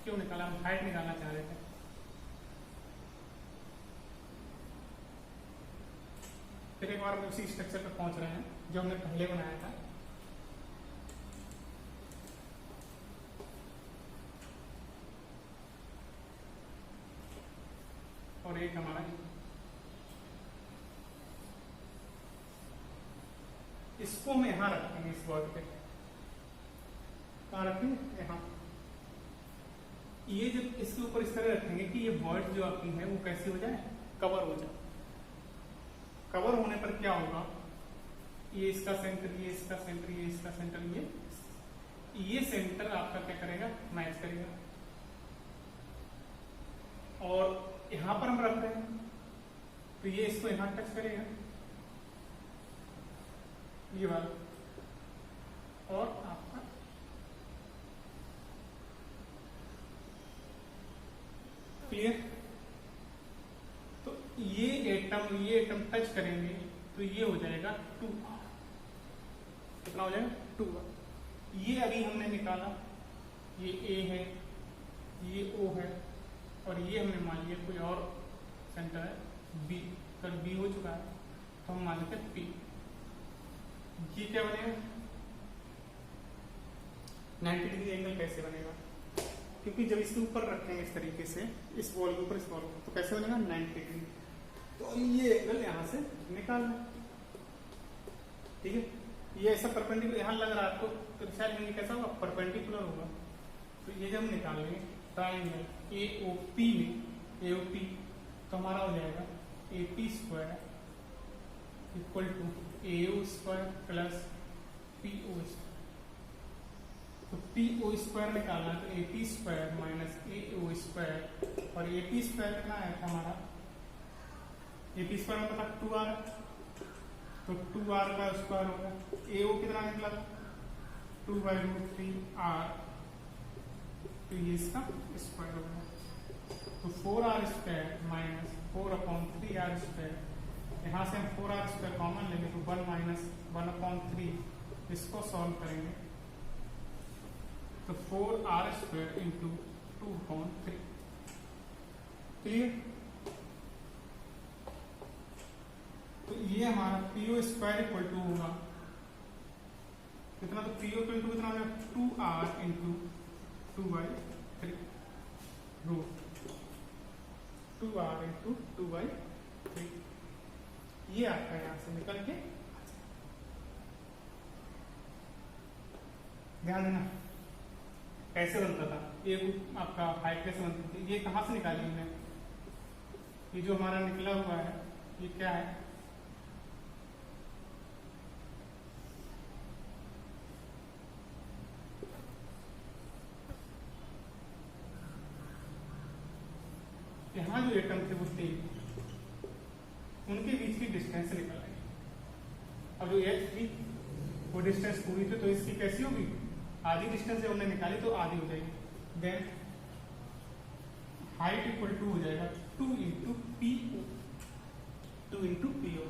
क्यों निकाला, हम हाइट निकालना चाह रहे थे। फिर एक बार हम उसी स्ट्रक्चर पर पहुंच रहे हैं जो हमने पहले बनाया था। और एक हमारा इसको हम यहां रखेंगे, इस वर्ड पे कहां रखेंगे, यहां। ये जब इसके ऊपर इस तरह रखेंगे कि ये वर्ड जो आपकी है वो कैसे हो जाए, कवर हो जाए। कवर होने पर क्या होगा, ये इसका सेंटर, ये इसका सेंटर, ये इसका सेंटर, ये सेंटर आपका क्या करेगा, मैच करेगा। और यहां पर हम रख रहे हैं तो ये इसको यहां टच करेगा, ये वाला, और आपका क्लियर। तो ये एटम टच करेंगे तो ये हो जाएगा 2r। कितना हो जाएगा 2r। ये अभी हमने निकाला, ये A है, ये O है, और ये हमने मान लिया कोई और सेंटर है B। कल B हो चुका है तो हम मान लेते हैं P। ये क्या बनेगा 90 डिग्री एंगल कैसे बनेगा, क्योंकि जब इसके ऊपर रखेंगे इस तरीके से, इस बॉल के ऊपर, इस बॉल को, तो कैसे बनेगा 90 डिग्री। तो ये एंगल यहां से निकालना, ठीक है। ये ऐसा परपेंडिकुलर यहां लग रहा है आपको, तो विचार लेंगे कैसा होगा, परपेंडिकुलर होगा। तो ये जब हम निकालेंगे ट्राइंगल AOP में, AOP तो हमारा हो जाएगा AP square equal to AO square plus PO square. तो PO स्क्वायर निकालना तो AP square minus AO square, और AP स्क्वायर कितना है हमारा, AP स्क्वायर में पता 2r, तो 2r का स्क्वायर होगा। AO कितना निकला 2/√3r, तो ये इसका स्क्वायर होगा। तो 4r square minus 4/3r square, यहाँ से हम 4r स्क्वायर कॉमन लेंगे तो 1 माइनस 1/3, इसको सॉल्व करेंगे तो 4r स्क्वायर इंटू 2/3। क्लियर। तो ये हमारा PO स्क्वायर इक्वल टू होगा कितना, तो PO इक्वल टू कितना होगा 2r into 2/3 root 2r into 2/3। ये आपका यहां से निकल के, ध्यान देना कैसे बनता था, ये आपका हाइट कैसे बनती थी, ये कहां से निकाली हमने, ये जो हमारा निकला हुआ है ये क्या है, जो एटम थे वो तीन, उनके बीच की डिस्टेंस निकल आई। अब जो एच थी वो डिस्टेंस पूरी थी, तो इसकी कैसी होगी, आधी डिस्टेंस जब हमने निकाली तो आधी हो जाएगी। देन हाइट इक्वल टू हो जाएगा 2 into P O, 2 into P O,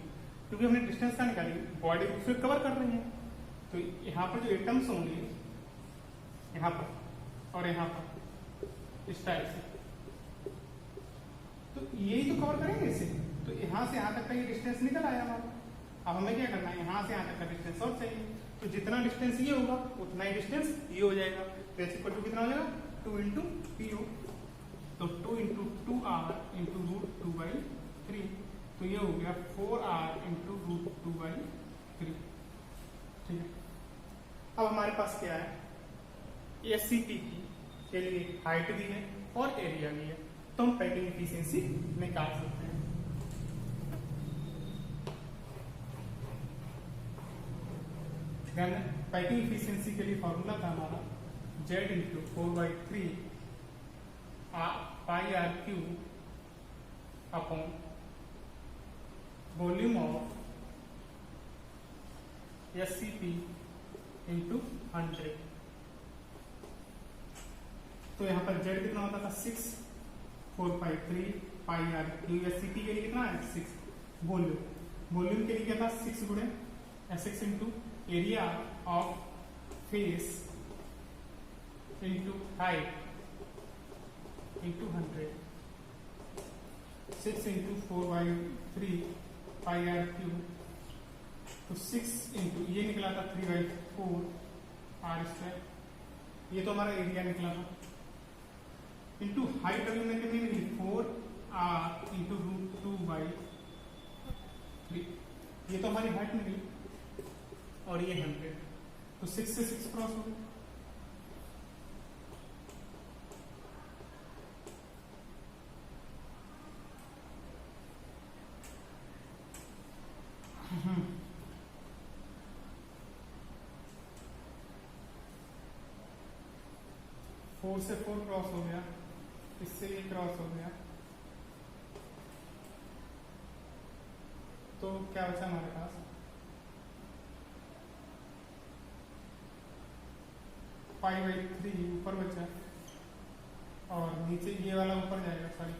क्योंकि हमने डिस्टेंस का निकाली, बॉडी को फिर कवर कर रही है, तो यहाँ पर जो एटम्स होंगे यहाँ पर और यहाँ पर इस टाइप से, तो यही तो कवर करेंगे इसे। तो यहाँ से यहाँ तक का ये डिस्टेंस निकल आया हमारा। अब हमें क्या करना है, यहाँ से यहाँ तक का डिस्टेंस और चाहिए, तो जितना डिस्टेंस ये होगा उतना ही डिस्टेंस ये हो जाएगा। तो एच इक्वल टू कितना हो जाएगा, 2 इंटू पी ओ, तो 2 इंटू 2r इंटू रूट 2/3, तो ये हो गया 4r इंटू रूट 2/3। ठीक है, अब हमारे पास क्या है, एससीपी के लिए हाइट दी है और एरिया भी है, तो हम पैकिंग एफिशिएंसी निकाल सकते हैं। पैकिंग एफिशिएंसी के लिए फॉर्मूला था हमारा z into 4/3 pi R cube upon volume of SCP into 100। तो यहाँ पर z कितना होता था 6, 4/3 पाई आर क्यू, एससीपी के लिए कितना है 6, वॉल्यूम के लिए क्या था 6 गुणे 6 into area of face into height into 100, 6 into 4/3 pi R cube, तो 6 इंटू ये निकला था 3/4 आर स्क्वायर, ये तो हमारा एरिया निकला था, इंटू हाइट वैल्यू में कितनी निकली 4r इंटू रूट 2/3, ये तो हमारी हाइट निकली, और ये 100, तो 6 से 6 क्रॉस हो गया, फोर से 4 क्रॉस हो गया, इससे ये क्रॉस हो गया, तो क्या बचा हमारे पास 5/3 ऊपर बचा, और नीचे ये वाला ऊपर जाएगा, सॉरी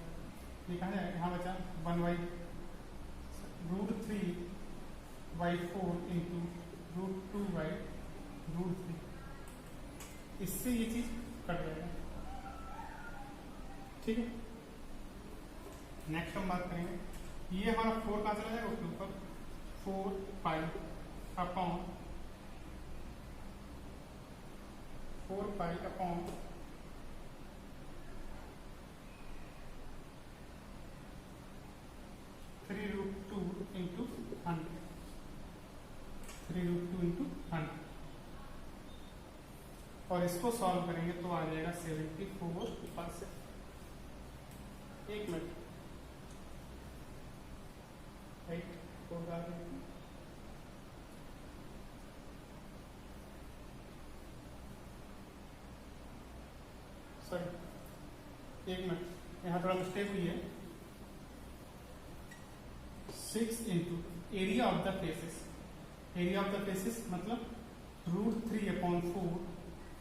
ये कहाँ जाएगा, यहाँ बचा 1/√3/4 इंटू रूट 2/√3, इससे ये चीज कट जाएगा। ठीक है, नेक्स्ट हम बात करेंगे, ये हमारा 4 कहाँ चला जाएगा उसके ऊपर, 4 अपॉन 3√2 इंटू 100, 3√2 इंटू 100, और इसको सॉल्व करेंगे तो आ जाएगा 74%। एक मिनट, राइट होगा, सॉरी एक मिनट, यहाँ थोड़ा मिस्टेक हुई है, 6 into area of the faces, area of the faces मतलब √3/4,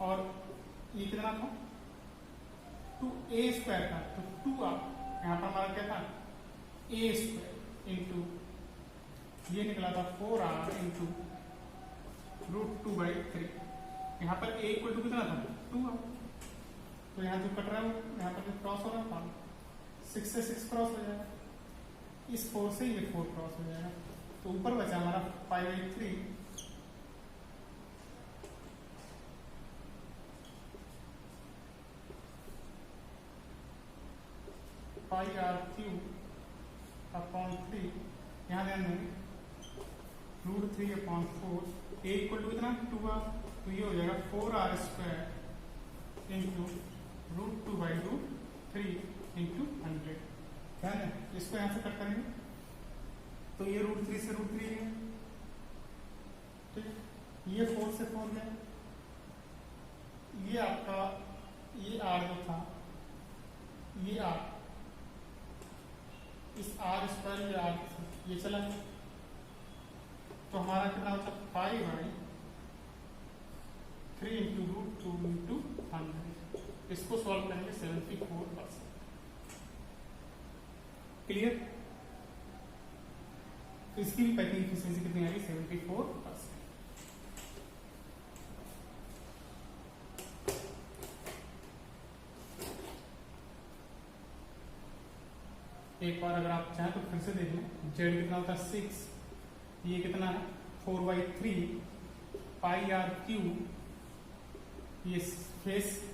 और ये कितना था 2a² था, तो 2r, यहाँ पर हमारा क्या था a² इंटू ये निकला था 4r इंटू √2/3, यहाँ पर a इक्वल टू कितना था 2r, तो यहाँ जो कट रहा है यहाँ पर जो क्रॉस हो रहा था 6 से 6 क्रॉस हो जाएगा, इस 4 से ये 4 क्रॉस हो जाएगा, तो ऊपर बचा हमारा 5/3 पाई आर क्यू अपॉन 3, यहाँ ध्यान देंगे √3/4, a इक्वल टू कितना 2r, तो ये हो जाएगा 4r² इंटू √2/√3 इंटू 100। ध्यान है, इसको यहाँ से कट करेंगे तो ये √3 से √3 है, ठीक, ये 4 से 4 है, ये आपका ये r जो था ये r आर स्क्वायर या आर ये चला गया, तो हमारा कितना होता है 5/3 इंटू रूट 2 इंटू 100। इसको सॉल्व करेंगे 74%। क्लियर? इसकी भी पैकिंग एफिशिएंसी कितनी आ रही 74%। एक बार अगर आप चाहें तो फिर से देख लें। जेड कितना होता है 6, ये कितना है 4/3 पाई आर क्यू, ये face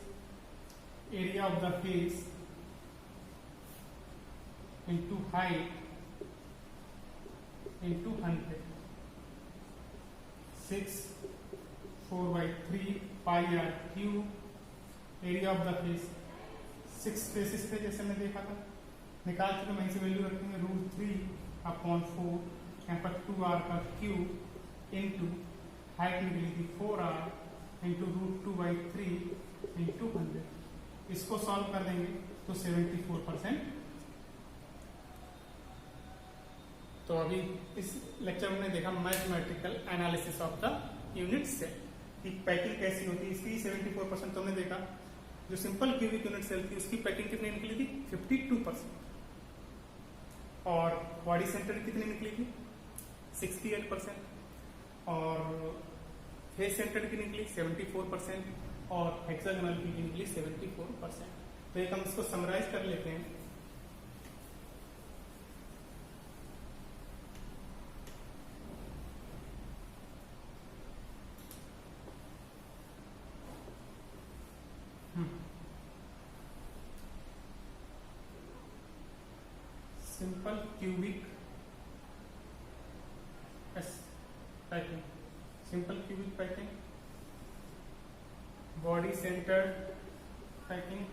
area of the face into height into 100। 6 4/3 pi R cube area of the face. 6 faces थे जैसे मैं देखा था, निकाल चुके, वहीं से वैल्यू रखेंगे √3/4, यहाँ पर 2r का क्यू इंटू हाइट निकली थी 4r इंटू √2/3 इंटू 100। इसको सॉल्व कर देंगे तो 74%। तो अभी इस लेक्चर में देखा mathematical analysis of the unit cell की पैकिंग कैसी होती है। इसकी 74% तो हमने देखा। जो सिंपल क्यूबिक यूनिट सेल थी उसकी पैकिंग कितनी निकली थी 52%, और बॉडी सेंटर कितनी निकली थी 68%, और फेस सेंटर की निकली 74%, और हेक्सागोनल की निकली 74%। तो एक हम इसको समराइज कर लेते हैं। Simple cubic packing, simple cubic packing, body centred packing,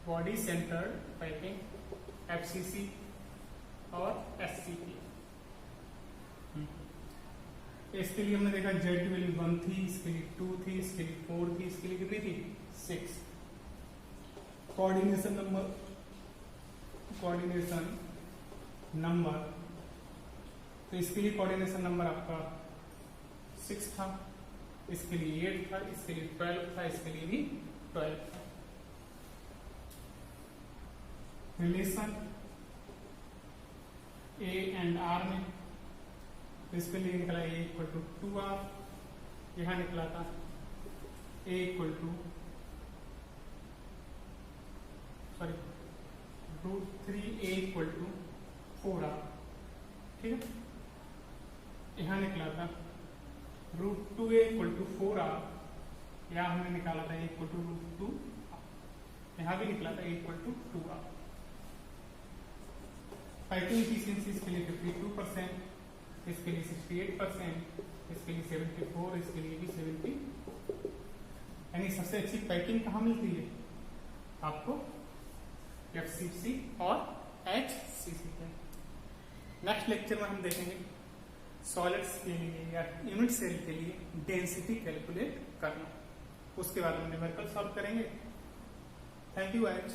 body centred packing, FCC और एससीपी। इसके लिए हमने देखा जेड की वैल्यू 1 थी, इसके लिए 2 थी, इसके लिए 4 थी, इसके लिए कितनी थी 6। कोऑर्डिनेशन नंबर, तो इसके लिए कोऑर्डिनेशन नंबर आपका 6 था, इसके लिए 8 था, इसके लिए 12 था, इसके लिए भी 12 था। रिलेशन ए एंड आर में, तो इसके लिए निकला ए इक्वल टू 2r, यहां निकला था A equal to √3a equal to 4r। ठीक है, यहां निकला था √2a इक्वल टू 4r, यहां हमने निकाला था इक्वल टू √2, यहां भी निकला था equal to 2r। Packing efficiency इसके लिए 52%, इसके लिए 68%, इसके लिए 74, इसके लिए भी 70। यानी सबसे अच्छी पैकिंग कहाँ मिलती है आपको एफसीसी और एचसीसी में। नेक्स्ट लेक्चर में हम देखेंगे सॉलिड्स के लिए या यूनिट सेल के लिए डेंसिटी कैलकुलेट करना, उसके बाद हम न्यूमेरिकल सॉल्व करेंगे। Thank U H.